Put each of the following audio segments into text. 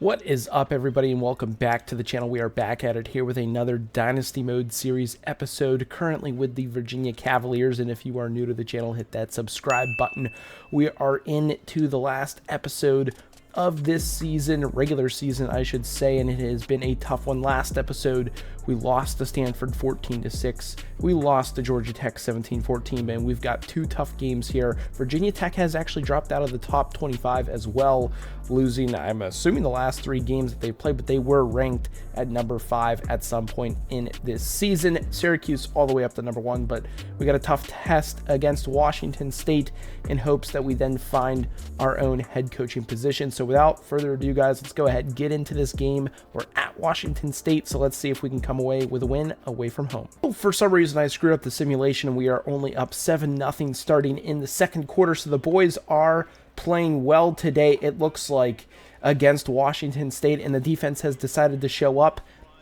What is up, everybody, and welcome back to the channel. We are back at it here with another Dynasty Mode series episode, currently with the Virginia Cavaliers. And if you are new to the channel, hit that subscribe button. We are into the last episode of this season, regular season, I should say, and it has been a tough one. Last episode, we lost to Stanford 14-6. We lost to Georgia Tech 17-14, and we've got two tough games here. Virginia Tech has actually dropped out of the top 25 as well, losing, I'm assuming, the last three games that they've played, but they were ranked at number 5 at some point in this season. Syracuse all the way up to number 1, but we got a tough test against Washington State in hopes that we then find our own head coaching position. So without further ado, guys, let's go ahead and get into this game. We're at Washington State, so let's see if we can come away with a win away from home. For some reason, I screwed up the simulation. We are only up 7-0 starting in the second quarter, so the boys are playing well today, it looks like, against Washington State, and the defense has decided to show up.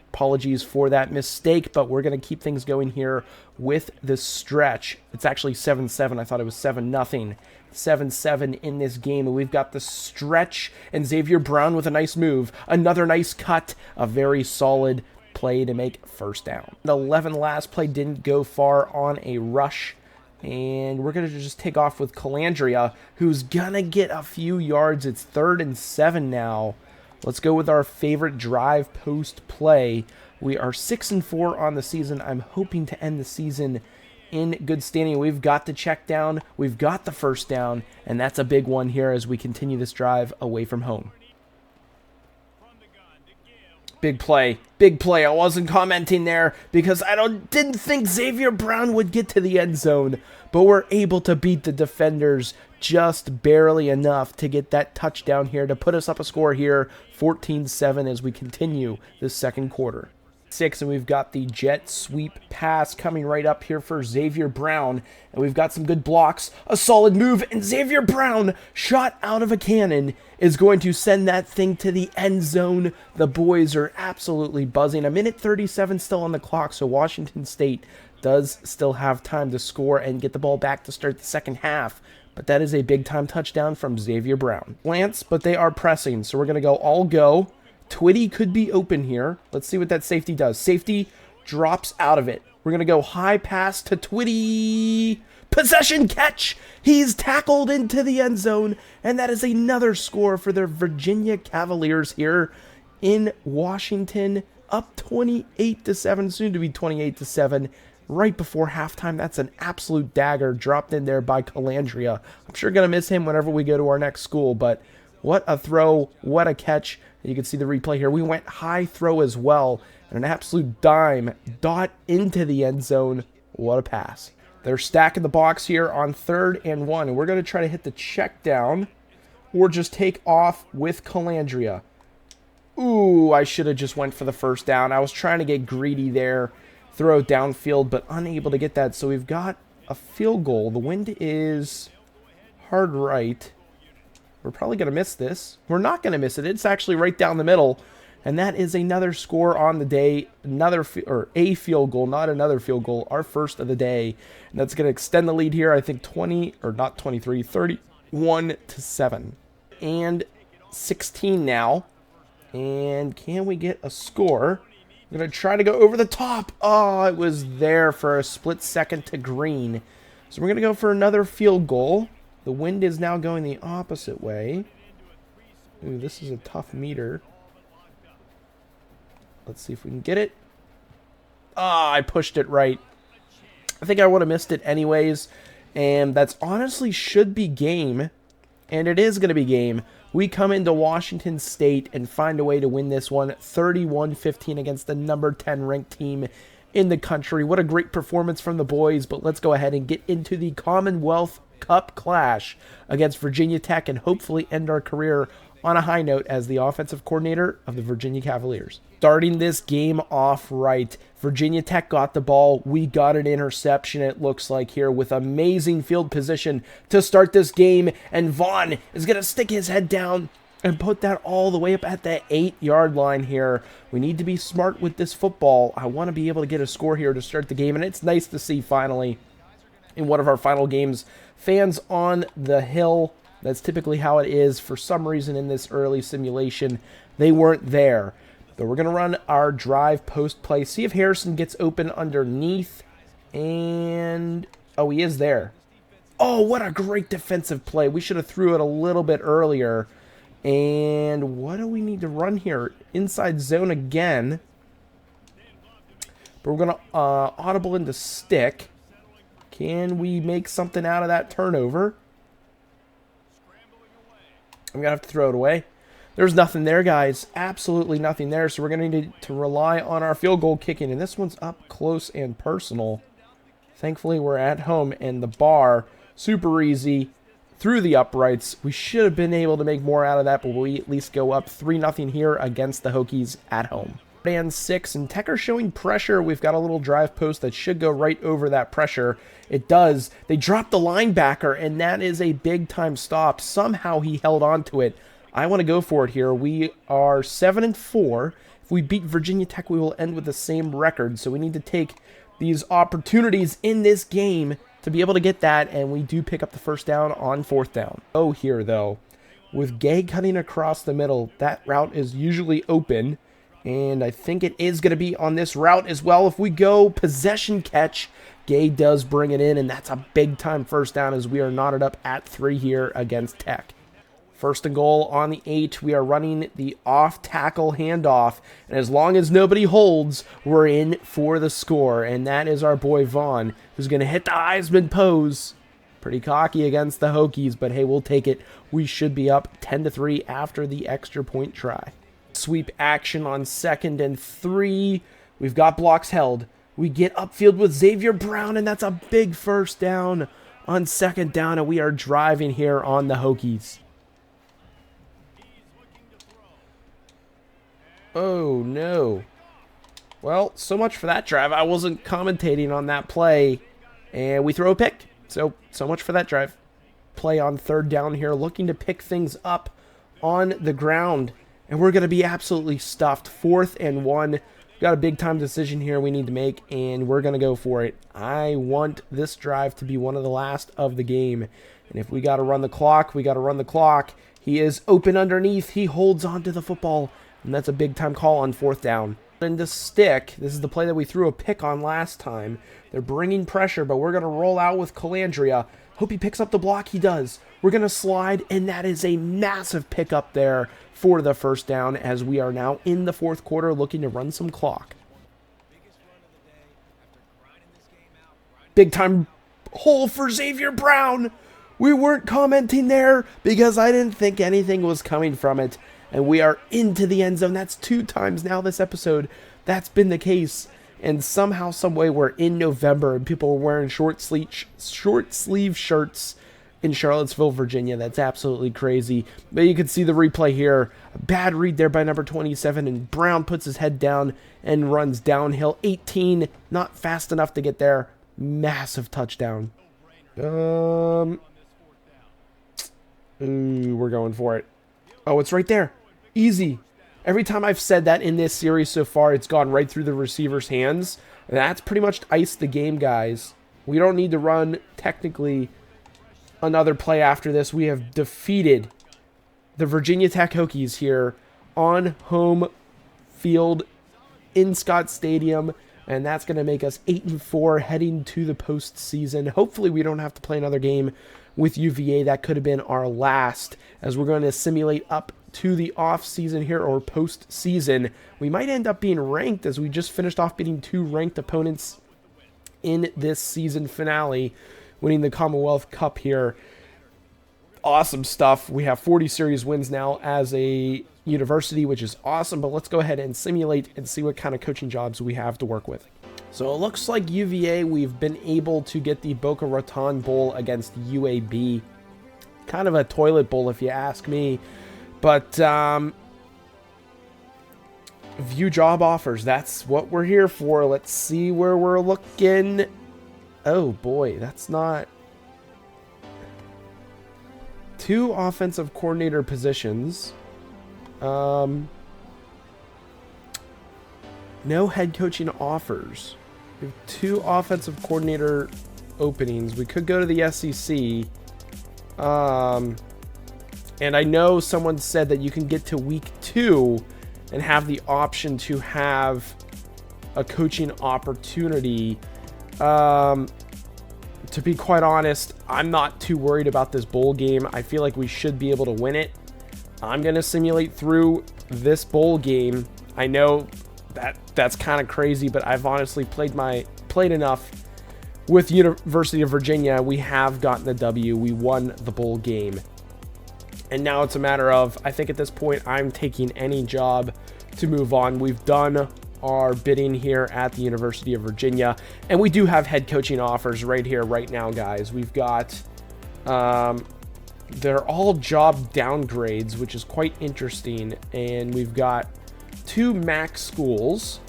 Apologies for that mistake, but we're going to keep things going here with the stretch. It's actually 7-7. I thought it was 7-0. 7-7 in this game, and we've got the stretch, and Xavier Brown with a nice move. Another nice cut. A very solid play to make first down. The 11 last play didn't go far on a rush, and we're going to just take off with Calandria, who's going to get a few yards. It's 3rd and 7 now. Let's go with our favorite drive post play. We are 6-4 on the season. I'm hoping to end the season in good standing. We've got the check down. We've got the first down, and that's a big one here as we continue this drive away from home. Big play. Big play. I wasn't commenting there because I didn't think Xavier Brown would get to the end zone, but we're able to beat the defenders just barely enough to get that touchdown here to put us up a score here, 14-7, as we continue the second quarter. 6, and we've got the jet sweep pass coming right up here for Xavier Brown, and we've got some good blocks, a solid move, and Xavier Brown, shot out of a cannon, is going to send that thing to the end zone. The boys are absolutely buzzing. A minute 37 still on the clock, so Washington State does still have time to score and get the ball back to start the second half. But that is a big-time touchdown from Xavier Brown. Lance, but they are pressing, so we're going to go all go. Twitty could be open here. Let's see what that safety does. Safety drops out of it. We're going to go high pass to Twitty. Possession catch. He's tackled into the end zone, and that is another score for the Virginia Cavaliers here in Washington, up 28-7, soon to be 28-7. Right before halftime. That's an absolute dagger dropped in there by Calandria. I'm sure going to miss him whenever we go to our next school, but what a throw, what a catch. You can see the replay here. We went high throw as well, and an absolute dime dot into the end zone. What a pass. They're stacking the box here on 3rd and 1, and we're going to try to hit the check down or just take off with Calandria. Ooh, I should have just went for the first down. I was trying to get greedy there. Throw downfield, but unable to get that. So we've got a field goal. The wind is hard right. We're probably going to miss this. We're not going to miss it. It's actually right down the middle. And that is another score on the day. A field goal, not another field goal. Our first of the day. And that's going to extend the lead here. I think 31-7. And 16 now. And can we get a score? I'm going to try to go over the top. Oh, it was there for a split second to green. So we're going to go for another field goal. The wind is now going the opposite way. Ooh, this is a tough meter. Let's see if we can get it. Ah, I pushed it right. I think I would have missed it anyways. And that's honestly should be game. And it is going to be game. We come into Washington State and find a way to win this one 31-15 against the number 10 ranked team in the country. What a great performance from the boys, but let's go ahead and get into the Commonwealth Cup clash against Virginia Tech and hopefully end our career on a high note as the offensive coordinator of the Virginia Cavaliers. Starting this game off right, Virginia Tech got the ball. We got an interception, it looks like here, with amazing field position to start this game. And Vaughn is going to stick his head down and put that all the way up at the 8-yard line here. We need to be smart with this football. I want to be able to get a score here to start the game, and it's nice to see finally in one of our final games, fans on the hill. That's typically how it is for some reason in this early simulation. They weren't there. But we're going to run our drive post play. See if Harrison gets open underneath. And, oh, he is there. Oh, what a great defensive play. We should have threw it a little bit earlier. And what do we need to run here? Inside zone again. But we're going to audible into stick. Can we make something out of that turnover? I'm going to have to throw it away. There's nothing there, guys. Absolutely nothing there. So we're going to need to rely on our field goal kicking. And this one's up close and personal. Thankfully, we're at home. And the bar, super easy. Through the uprights. We should have been able to make more out of that, but we at least go up 3-0 here against the Hokies at home. And 6, and Tech are showing pressure. We've got a little drive post that should go right over that pressure. It does. They dropped the linebacker, and that is a big-time stop. Somehow he held on to it. I want to go for it here. We are 7-4. If we beat Virginia Tech, we will end with the same record, so we need to take these opportunities in this game to be able to get that, and we do pick up the first down on 4th down. Oh, here, though. With Gay cutting across the middle, that route is usually open, and I think it is going to be on this route as well. If we go possession catch, Gay does bring it in, and that's a big-time first down as we are knotted up at 3 here against Tech. 1st and goal on the 8. We are running the off-tackle handoff. And as long as nobody holds, we're in for the score. And that is our boy Vaughn, who's going to hit the Heisman pose. Pretty cocky against the Hokies, but hey, we'll take it. We should be up 10-3 after the extra point try. Sweep action on 2nd and 3. We've got blocks held. We get upfield with Xavier Brown, and that's a big first down on 2nd down. And we are driving here on the Hokies. Oh, no. Well, so much for that drive. I wasn't commentating on that play, and we throw a pick. So much for that drive. Play on 3rd down here, looking to pick things up on the ground, and we're going to be absolutely stuffed. 4th and 1. We've got a big-time decision here we need to make, and we're going to go for it. I want this drive to be one of the last of the game, and if we got to run the clock, we got to run the clock. He is open underneath. He holds on to the football. And that's a big-time call on 4th down. And the stick, this is the play that we threw a pick on last time. They're bringing pressure, but we're going to roll out with Calandria. Hope he picks up the block. He does. We're going to slide, and that is a massive pick up there for the first down as we are now in the 4th quarter looking to run some clock. Big-time hole for Xavier Brown. We weren't commenting there because I didn't think anything was coming from it. And we are into the end zone. That's 2 times now this episode. That's been the case. And somehow, some way, we're in November and people are wearing short sleeve shirts in Charlottesville, Virginia. That's absolutely crazy. But you can see the replay here. A bad read there by number 27. And Brown puts his head down and runs downhill. 18, not fast enough to get there. Massive touchdown. Ooh, we're going for it. Oh, it's right there. Easy. Every time I've said that in this series so far, it's gone right through the receiver's hands. That's pretty much iced the game, guys. We don't need to run, technically, another play after this. We have defeated the Virginia Tech Hokies here on home field in Scott Stadium. And that's going to make us 8-4 heading to the postseason. Hopefully we don't have to play another game with UVA. That could have been our last, as we're going to simulate up to the off season here, or postseason. We might end up being ranked, as we just finished off beating 2 ranked opponents in this season finale, winning the Commonwealth Cup here. Awesome stuff. We have 40 series wins now as a university, which is awesome, but let's go ahead and simulate and see what kind of coaching jobs we have to work with. So it looks like UVA, we've been able to get the Boca Raton Bowl against UAB. Kind of a toilet bowl if you ask me. But view job offers, that's what we're here for. Let's see where we're looking. Oh boy, that's not... 2 offensive coordinator positions. No head coaching offers. We have 2 offensive coordinator openings. We could go to the SEC. And I know someone said that you can get to week 2 and have the option to have a coaching opportunity, to be quite honest, I'm not too worried about this bowl game. I feel like we should be able to win it. I'm going to simulate through this bowl game. I know that's kind of crazy, but I've honestly played enough with University of Virginia. We have gotten the W. We won the bowl game. And now it's a matter of, I think at this point, I'm taking any job to move on. We've done our bidding here at the University of Virginia, and we do have head coaching offers right here, right now, guys. We've got, they're all job downgrades, which is quite interesting. And we've got 2 MAC schools.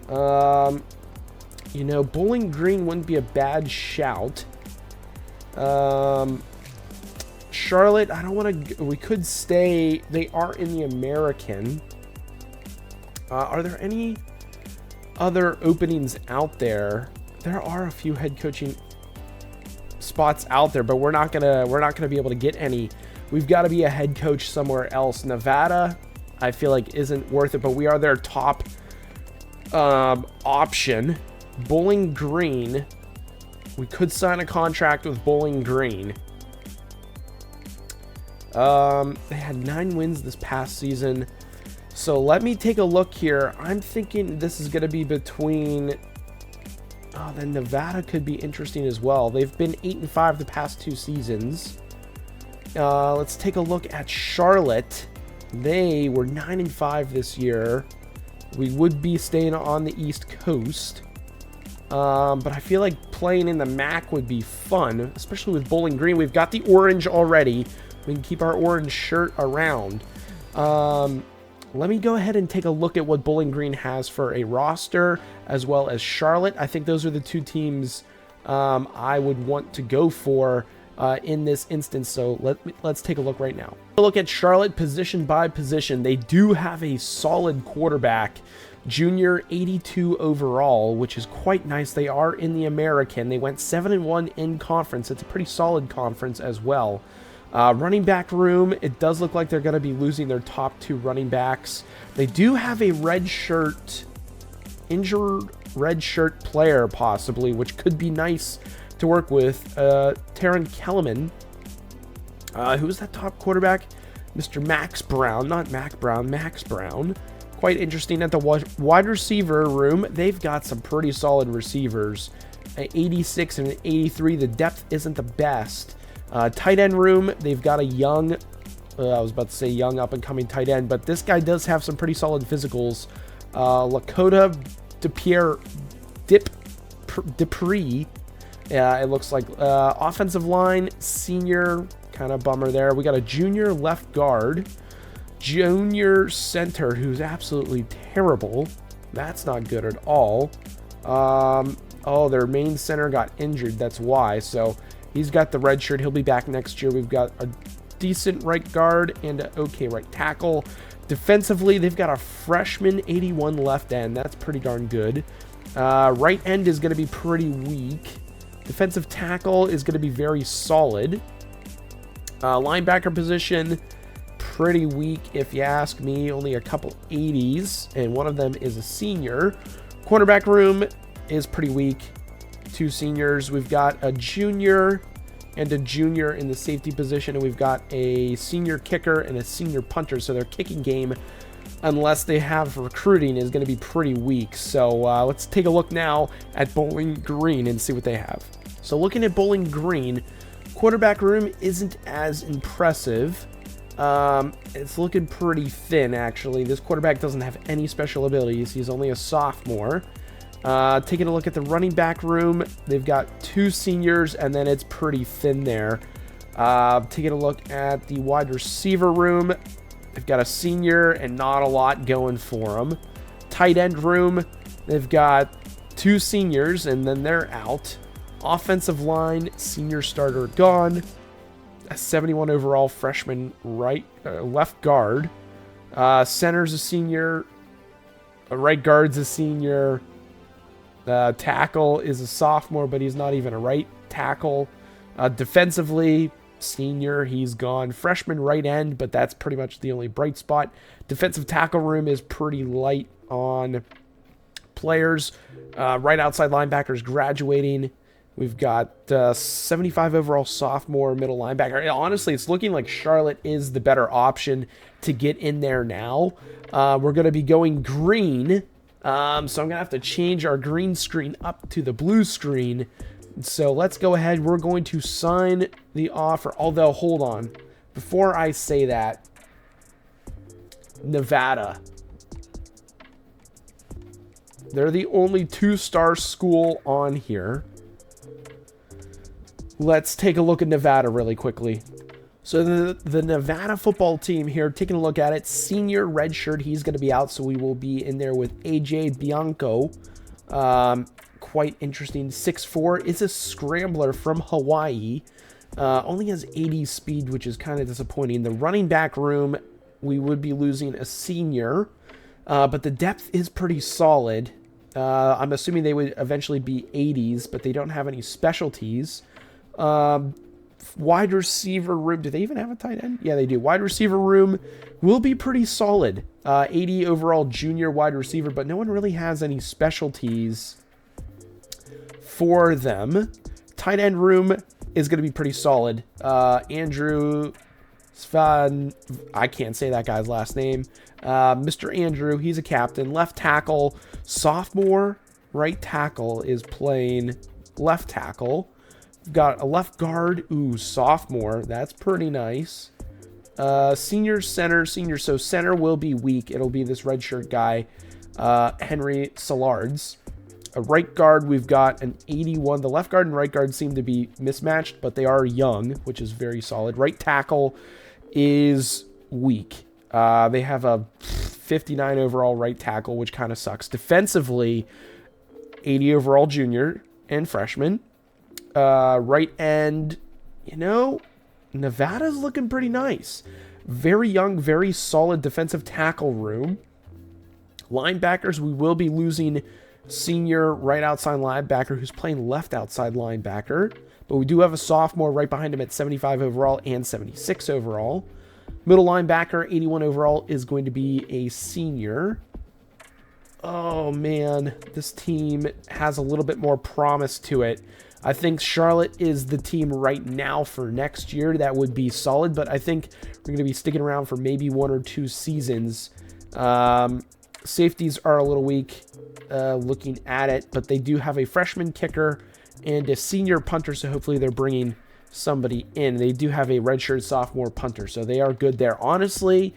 You know, Bowling Green wouldn't be a bad shout. Charlotte, I don't want to... We could stay... They are in the American. Are there any other openings out there? There are a few head coaching spots out there, but we're not gonna be able to get any. We've got to be a head coach somewhere else. Nevada, I feel like isn't worth it, but we are their top option. Bowling Green, we could sign a contract with Bowling Green. They had 9 wins this past season. So let me take a look here. I'm thinking this is going to be between... Oh, then Nevada could be interesting as well. They've been 8-5 the past 2 seasons. Let's take a look at Charlotte. They were 9-5 this year. We would be staying on the East Coast. But I feel like playing in the MAC would be fun, especially with Bowling Green. We've got the orange already. We can keep our orange shirt around. Let me go ahead and take a look at what Bowling Green has for a roster, as well as Charlotte. I think those are the 2 teams I would want to go for in this instance. So let's take a look right now. Look at Charlotte position by position. They do have a solid quarterback, junior, 82 overall, which is quite nice. They are in the American. They went 7-1 in conference. It's a pretty solid conference as well. Running back room, it does look like they're going to be losing their top 2 running backs. They do have a injured red shirt player possibly, which could be nice to work with. Taron Kellerman, who's that top quarterback? Mr. Max Brown, not Mac Brown, Max Brown. Quite interesting. At the wide receiver room, they've got some pretty solid receivers. 86 and 83, the depth isn't the best. Tight end room, they've got a young, I was about to say young up-and-coming tight end, but this guy does have some pretty solid physicals. Lakota Dupree, it looks like. Offensive line, senior, kind of bummer there. We got a junior left guard, junior center, who's absolutely terrible. That's not good at all. Oh, their main center got injured, that's why, so... He's got the red shirt. He'll be back next year. We've got a decent right guard and an okay right tackle. Defensively, they've got a freshman 81 left end. That's pretty darn good. Right end is going to be pretty weak. Defensive tackle is going to be very solid. Linebacker position, pretty weak if you ask me. Only a couple 80s, and one of them is a senior. Cornerback room is pretty weak. 2 seniors. We've got a junior and a junior in the safety position, and we've got a senior kicker and a senior punter. So their kicking game, unless they have recruiting, is going to be pretty weak. So let's take a look now at Bowling Green and see what they have. So looking at Bowling Green, quarterback room isn't as impressive. It's looking pretty thin, actually. This quarterback doesn't have any special abilities. He's only a sophomore. Taking a look at the running back room, they've got 2 seniors, and then it's pretty thin there. Taking a look at the wide receiver room, they've got a senior and not a lot going for them. Tight end room, they've got 2 seniors, and then they're out. Offensive line, senior starter gone. A 71 overall freshman left guard. Center's a senior. Right guard's a senior. Tackle is a sophomore, but he's not even a right tackle. Defensively, senior, he's gone. Freshman right end, but that's pretty much the only bright spot. Defensive tackle room is pretty light on players. Right outside linebackers graduating. We've got 75 overall sophomore middle linebacker. Honestly, it's looking like Charlotte is the better option to get in there now. We're going to be going green. So I'm going to have to change our green screen up to the blue screen. So let's go ahead. We're going to sign the offer. Although, hold on. Before I say that, Nevada. They're the only 2-star school on here. Let's take a look at Nevada really quickly. So the Nevada football team here, taking a look at it, senior redshirt, he's going to be out, so we will be in there with AJ Bianco. Quite interesting. 6'4", is a scrambler from Hawaii. Only has 80 speed, which is kind of disappointing. The running back room, we would be losing a senior, but the depth is pretty solid. I'm assuming they would eventually be 80s, but they don't have any specialties. Wide receiver room, do they even have a tight end? Yeah, they do. Wide receiver room will be pretty solid. 80 overall junior wide receiver, but no one really has any specialties for them. Tight end room is going to be pretty solid. Andrew Svan, I can't say that guy's last name. Mr. Andrew, he's a captain. Left tackle, sophomore right tackle is playing left tackle. We've got a left guard, sophomore, that's pretty nice. Senior center, so center will be weak. It'll be this redshirt guy, Henry Salards. A right guard, we've got an 81. The left guard and right guard seem to be mismatched, but they are young, which is very solid. Right tackle is weak. They have a 59 overall right tackle, which kind of sucks. Defensively, 80 overall junior and freshman. Right end, Nevada's looking pretty nice. Very young, very solid defensive tackle room. Linebackers, we will be losing senior right outside linebacker who's playing left outside linebacker. But we do have a sophomore right behind him at 75 overall and 76 overall. Middle linebacker, 81 overall, is going to be a senior. Oh, man. This team has a little bit more promise to it. I think Charlotte is the team right now for next year that would be solid, but I think we're going to be sticking around for maybe 1 or 2 seasons. Safeties are a little weak looking at it, but they do have a freshman kicker and a senior punter, so hopefully they're bringing somebody in. They do have a redshirt sophomore punter, so they are good there. Honestly,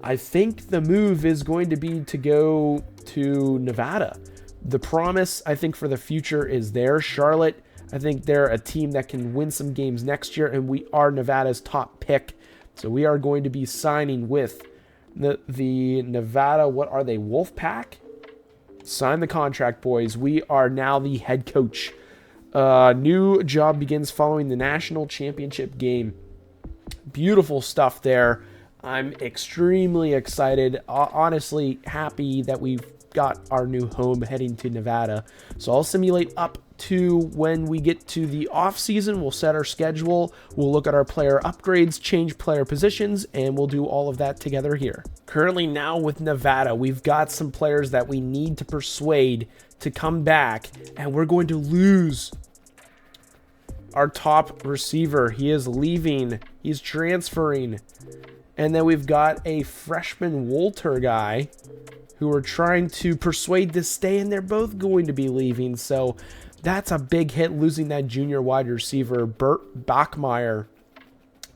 I think the move is going to be to go to Nevada. The promise, I think, for the future is there. Charlotte, I think they're a team that can win some games next year, and we are Nevada's top pick. So we are going to be signing with the Nevada, what are they, Wolfpack? Sign the contract, boys. We are now the head coach. New job begins following the national championship game. Beautiful stuff there. I'm extremely excited. Honestly, happy that we've got our new home heading to Nevada. So I'll simulate up to when we get to the off season. We'll set our schedule. We'll look at our player upgrades, change player positions, and we'll do all of that together here. Currently now with Nevada, we've got some players that we need to persuade to come back, and we're going to lose our top receiver. He is leaving. He's transferring. And then we've got a freshman Walter guy who are trying to persuade to stay, and they're both going to be leaving. So that's a big hit, losing that junior wide receiver, Bert Bachmeyer.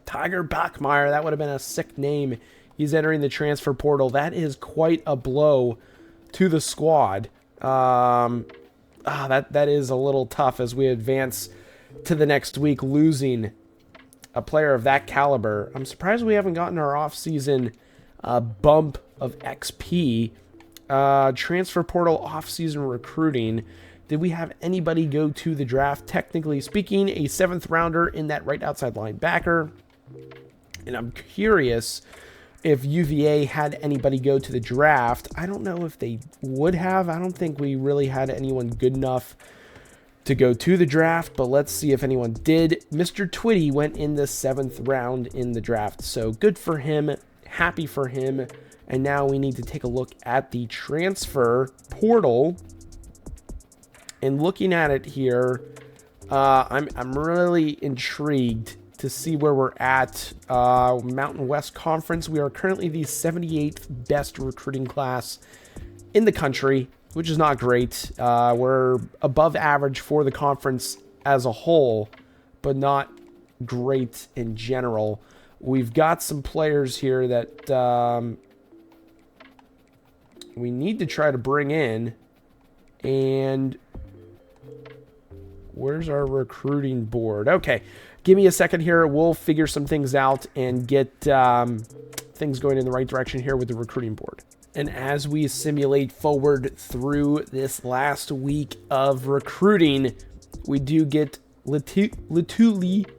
Tiger Bachmeyer, that would have been a sick name. He's entering the transfer portal. That is quite a blow to the squad. That is a little tough as we advance to the next week, losing a player of that caliber. I'm surprised we haven't gotten our off-season bump of XP. Transfer portal off-season recruiting. Did we have anybody go to the draft? Technically speaking, a 7th rounder in that right outside linebacker. And I'm curious if UVA had anybody go to the draft. I don't know if they would have. I don't think we really had anyone good enough to go to the draft, but let's see if anyone did. Mr. Twitty went in the 7th round in the draft, so good for him, happy for him. And now we need to take a look at the transfer portal. And looking at it here, I'm really intrigued to see where we're at. Mountain West Conference, we are currently the 78th best recruiting class in the country, which is not great. We're above average for the conference as a whole, but not great in general. We've got some players here that we need to try to bring in. And where's our recruiting board? Okay, give me a second here. We'll figure some things out and get things going in the right direction here with the recruiting board. And as we simulate forward through this last week of recruiting, we do get Latuli,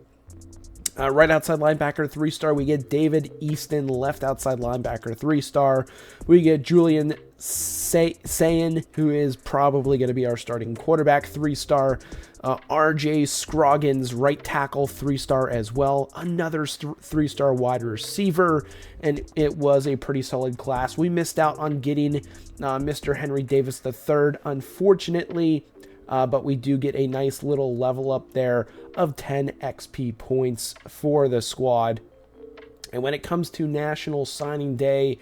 right outside linebacker, 3-star. We get David Easton, left outside linebacker, 3-star. We get Julian Sayin, who is probably going to be our starting quarterback, 3-star. RJ Scroggins, right tackle, 3-star as well. Another 3-star wide receiver, and it was a pretty solid class. We missed out on getting Mr. Henry Davis III, unfortunately, but we do get a nice little level up there of 10 XP points for the squad. And when it comes to National Signing Day,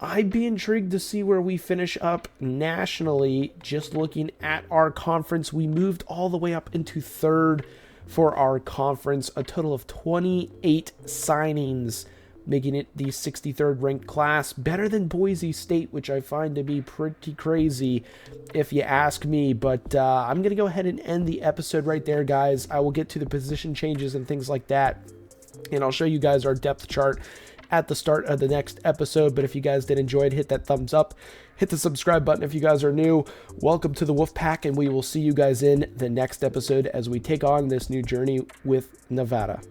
I'd be intrigued to see where we finish up nationally. Just looking at our conference, we moved all the way up into 3rd for our conference. A total of 28 signings, making it the 63rd ranked class. Better than Boise State, which I find to be pretty crazy if you ask me. But I'm going to go ahead and end the episode right there, guys. I will get to the position changes and things like that, and I'll show you guys our depth chart at the start of the next episode. But if you guys did enjoy it, hit that thumbs up, hit the subscribe button if you guys are new. Welcome to the Wolfpack, and we will see you guys in the next episode as we take on this new journey with Nevada.